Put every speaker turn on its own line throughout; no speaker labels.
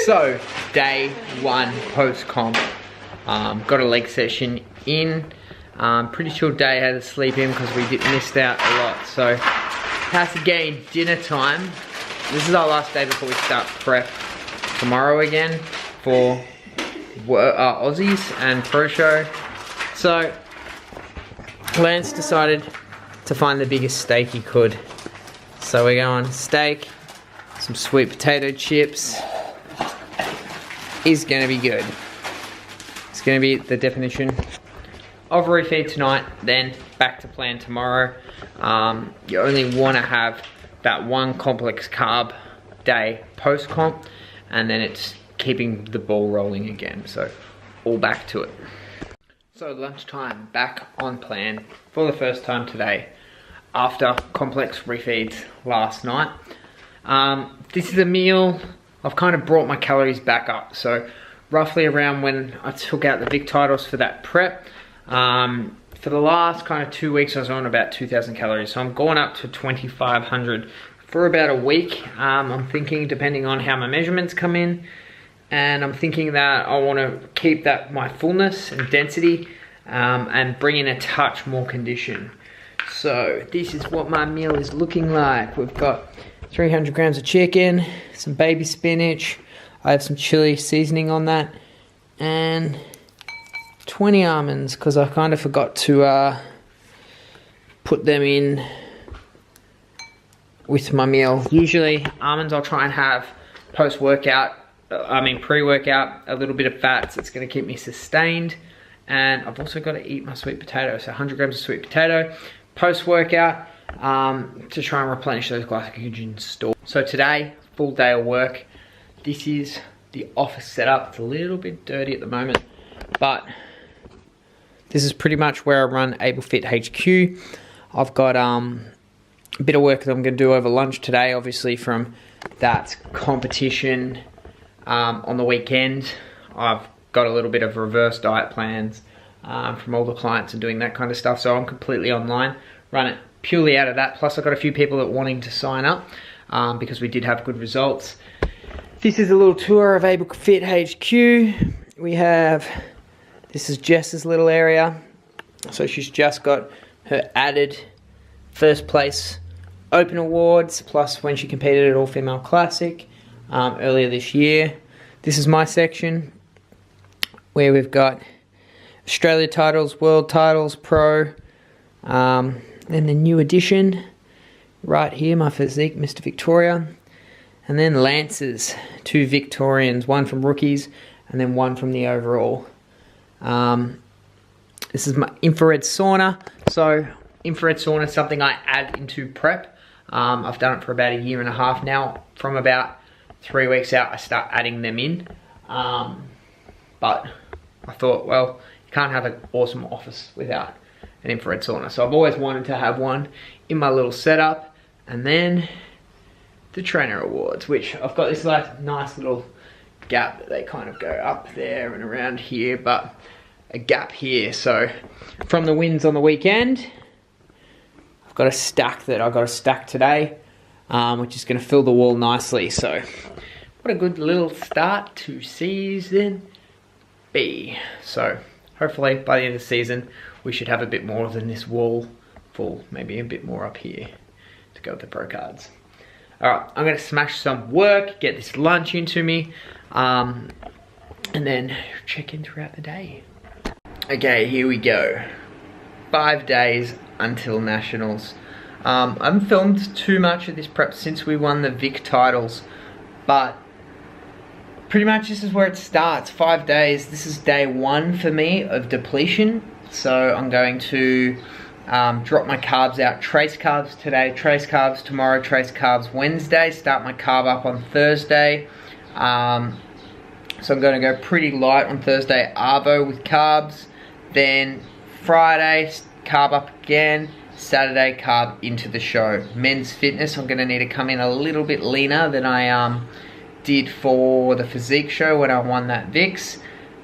So, day one post-comp. Got a leg session in. Pretty chill day, had to sleep in because we missed out a lot. So, how's the Gain dinner time? This is our last day before we start prep tomorrow again for Aussies and Pro Show. So, Lance decided to find the biggest steak he could. So we're going steak, some sweet potato chips. Is gonna be good. It's gonna be the definition of a refeed tonight, then back to plan tomorrow. You only wanna have that one complex carb day post-comp, and then it's keeping the ball rolling again. So all back to it. So lunchtime, back on plan for the first time today after complex refeeds last night. This is a meal, I've kind of brought my calories back up. So roughly around when I took out the Vic titles for that prep, for the last kind of 2 weeks I was on about 2,000 calories. So I'm going up to 2,500 for about a week. I'm thinking, depending on how my measurements come in, and I'm thinking that I want to keep that my fullness and density and bring in a touch more condition. So this is what my meal is looking like. We've got 300 grams of chicken, some baby spinach, I have some chili seasoning on that, and 20 almonds because I kind of forgot to put them in with my meal. Usually almonds I'll try and have post-workout, pre-workout, a little bit of fats. It's going to keep me sustained. And I've also got to eat my sweet potato, so 100 grams of sweet potato post-workout to try and replenish those glycogen stores. So today, full day of work. This is the office setup. It's a little bit dirty at the moment, but this is pretty much where I run AbleFit HQ. I've got a bit of work that I'm going to do over lunch today, obviously from that competition on the weekend. I've got a little bit of reverse diet plans from all the clients and doing that kind of stuff, so I'm completely online, run it purely out of that. Plus I've got a few people that are wanting to sign up because we did have good results. This is a little tour of AbleFit HQ. We have, this is Jess's little area, so she's just got her added first place open awards, plus when she competed at All Female Classic earlier this year. This is my section where we've got Australia titles, world titles, pro, then the new addition right here, my physique, Mr. Victoria, and then Lance's, 2 Victorians, one from rookies and then one from the overall. This is my infrared sauna. So infrared sauna is something I add into prep. I've done it for about 1.5 years now. From about 3 weeks out, I start adding them in. But I thought, well, you can't have an awesome office without an infrared sauna. So I've always wanted to have one in my little setup. And then the trainer awards, which I've got this like nice little gap that they kind of go up there and around here, but a gap here. So from the wins on the weekend, I've got a stack that I got to stack today, which is going to fill the wall nicely. So what a good little start to season B. So hopefully by the end of the season, we should have a bit more than this wall full, maybe a bit more up here to go with the pro cards. All right, I'm going to smash some work, get this lunch into me, and then check in throughout the day. Okay, here we go. 5 days until nationals. I haven't filmed too much of this prep since we won the Vic titles, but pretty much this is where it starts. 5 days. This is day 1 for me of depletion. So I'm going to drop my carbs out. Trace carbs today, trace carbs tomorrow, trace carbs Wednesday. Start my carb up on Thursday. So I'm going to go pretty light on Thursday, Arvo with carbs. Then Friday, carb up again. Saturday, carb into the show. Men's fitness, I'm going to need to come in a little bit leaner than I did for the physique show when I won that VIX.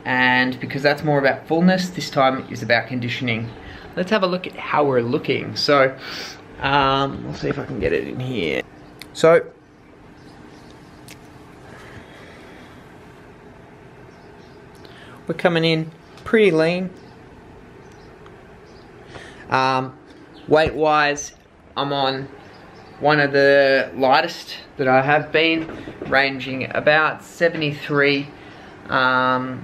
And because that's more about fullness, this time is about conditioning. Let's have a look at how we're looking. So, we'll see if I can get it in here. So, we're coming in pretty lean. Weight wise, I'm on one of the lightest that I have been, ranging about 73 to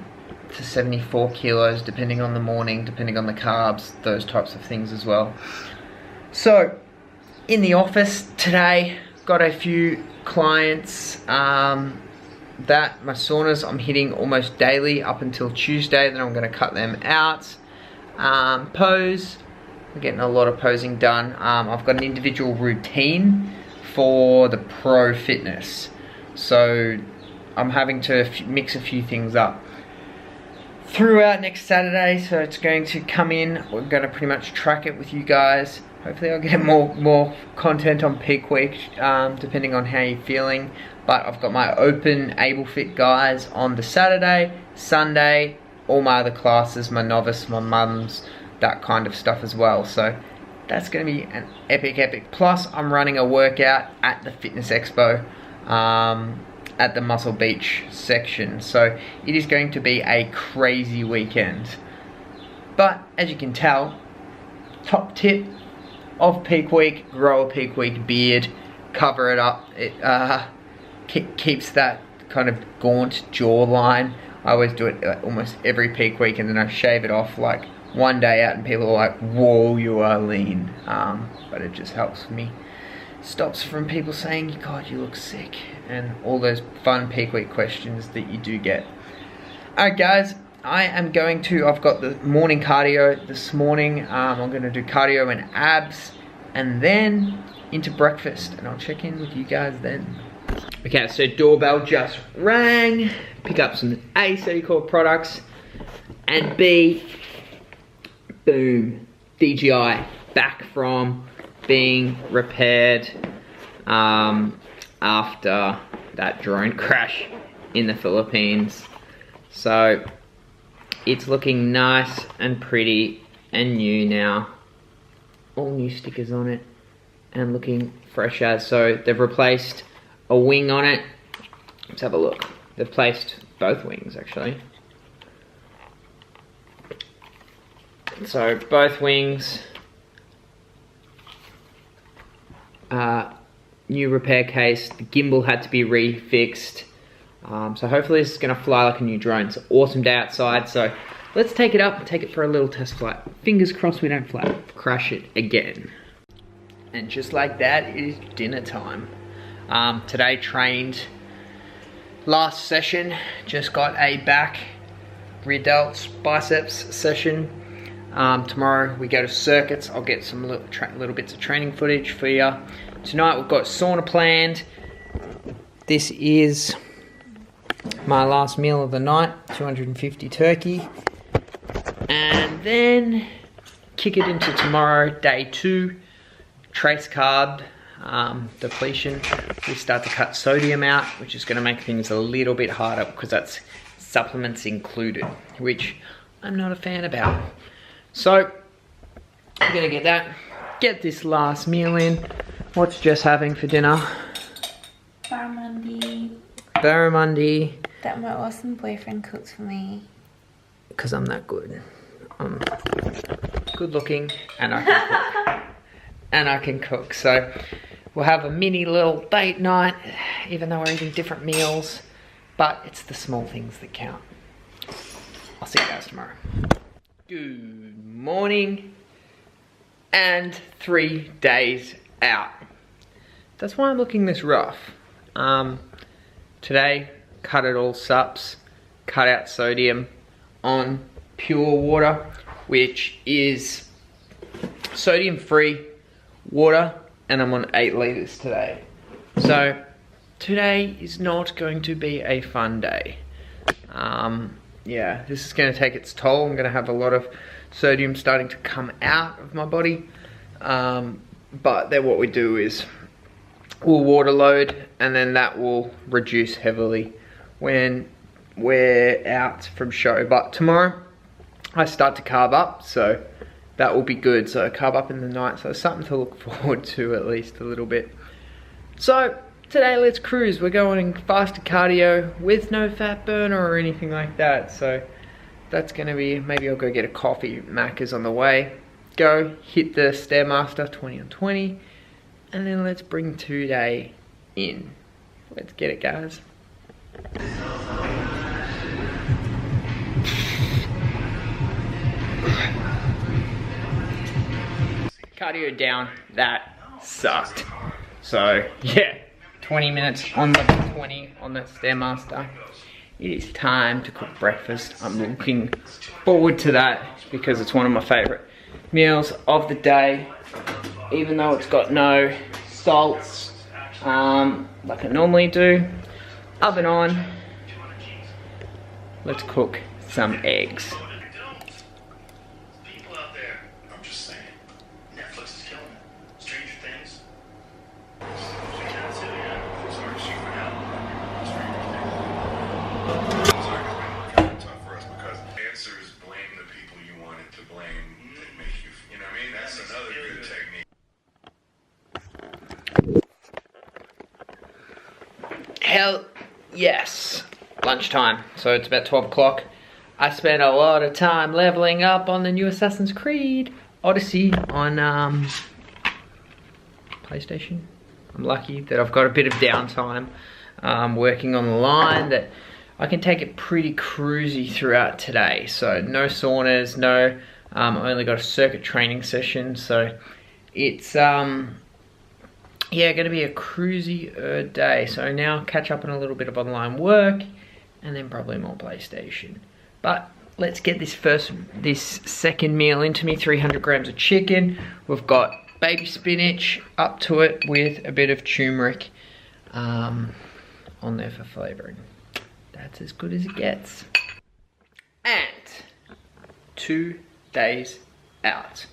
74 kilos, depending on the morning, depending on the carbs, those types of things as well. So, in the office today, got a few clients that my saunas I'm hitting almost daily up until Tuesday, then I'm going to cut them out. Pose, I'm getting a lot of posing done. I've got an individual routine for the pro fitness, so I'm having to mix a few things up throughout next Saturday, so it's going to come in. We're going to pretty much track it with you guys. Hopefully I'll get more content on peak week, depending on how you're feeling. But I've got my open AbleFit guys on the Saturday, Sunday, all my other classes, my novice, my mums, that kind of stuff as well. So that's going to be an epic. Plus I'm running a workout at the Fitness Expo, at the Muscle Beach section. So it is going to be a crazy weekend. But as you can tell, top tip of peak week, grow a peak week beard, cover it up. It keeps that kind of gaunt jawline. I always do it almost every peak week, and then I shave it off like one day out and people are like, whoa, you are lean. But it just helps me. Stops from people saying, God, you look sick, and all those fun peak week questions that you do get. Alright guys, I've got the morning cardio this morning. I'm going to do cardio and abs, and then into breakfast, and I'll check in with you guys then. Okay, so doorbell just rang. Pick up some A, Citicorp products, and B, boom, DJI back from being repaired after that drone crash in the Philippines. So it's looking nice and pretty and new now. All new stickers on it and looking fresh as. So they've replaced a wing on it. Let's have a look. They've placed both wings actually. So both wings, new repair case. The gimbal had to be refixed. So hopefully this is going to fly like a new drone. It's an awesome day outside, so let's take it up and take it for a little test flight. Fingers crossed we don't crash it again. And just like that, it is dinner time. Today trained last session, just got a back, rear delts, biceps session. Tomorrow we go to circuits. I'll get some little bits of training footage for you. Tonight we've got sauna planned. This is my last meal of the night, 250 turkey. And then kick it into tomorrow, day 2, trace carb depletion. We start to cut sodium out, which is going to make things a little bit harder because that's supplements included, which I'm not a fan about. So we're going to get this last meal in. What's Jess having for dinner? Barramundi.
That my awesome boyfriend cooks for me.
Because I'm that good. I'm good looking and I can cook. And I can cook. So we'll have a mini little date night, even though we're eating different meals. But it's the small things that count. I'll see you guys tomorrow. Good morning. And 3 days out. That's why I'm looking this rough. Today, cut it all sups, cut out sodium on pure water, which is sodium free water, and I'm on 8 liters today. So today is not going to be a fun day. Yeah, this is going to take its toll. I'm going to have a lot of sodium starting to come out of my body. But then what we do is we'll water load, and then that will reduce heavily when we're out from show. But tomorrow I start to carb up, so that will be good. So carb up in the night, so something to look forward to at least a little bit. So today let's cruise. We're going faster cardio with no fat burner or anything like that. So that's gonna be, maybe I'll go get a coffee. Macca's on the way. Go hit the Stairmaster 20 on 20, and then let's bring 2-day in. Let's get it, guys. Cardio down, that sucked. So yeah, 20 minutes on the 20 on the Stairmaster. It is time to cook breakfast. I'm looking forward to that because it's one of my favorite meals of the day. Even though it's got no salts, like I normally do. Oven on. Let's cook some eggs.
People out there, I'm just saying, Netflix is killing it. Stranger Things. Answers blame the people you wanted to blame. That make you know what I mean? That's another good technique.
Hell yes. Lunchtime, so it's about 12 o'clock. I spent a lot of time leveling up on the new Assassin's Creed Odyssey on PlayStation. I'm lucky that I've got a bit of downtime working on the line, that I can take it pretty cruisy throughout today. So no saunas, no, I only got a circuit training session, so it's yeah, gonna be a cruisy day. So now catch up on a little bit of online work, and then probably more PlayStation. But let's get this second meal into me. 300 grams of chicken. We've got baby spinach up to it with a bit of turmeric on there for flavoring. That's as good as it gets. And 2 days out.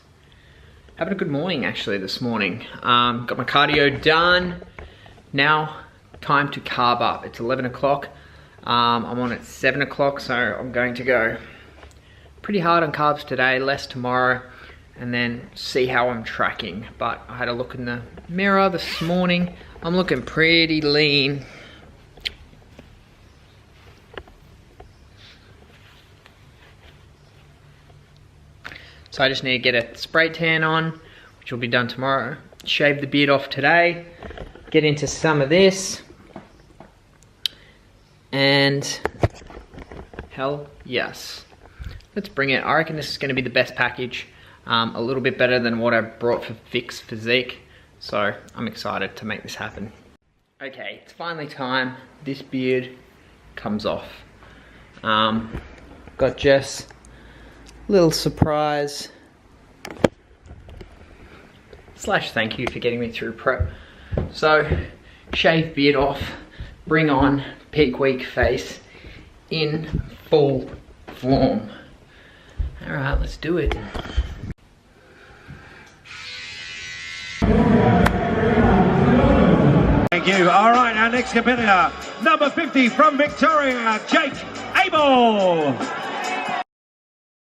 Having a good morning actually this morning. Got my cardio done. Now time to carb up. It's 11 o'clock. I'm on at 7 o'clock, so I'm going to go pretty hard on carbs today, less tomorrow, and then see how I'm tracking. But I had a look in the mirror this morning. I'm looking pretty lean. So I just need to get a spray tan on, which will be done tomorrow. Shave the beard off today. Get into some of this. And hell yes. Let's bring it. I reckon this is going to be the best package. A little bit better than what I brought for Fix Physique. So I'm excited to make this happen. Okay, it's finally time. This beard comes off. Got Jess a little surprise / thank you for getting me through prep. So shave beard off, bring on peak week face in full form. All right, let's do it.
Thank you. All right, our next competitor, number 50 from Victoria, Jake Abel.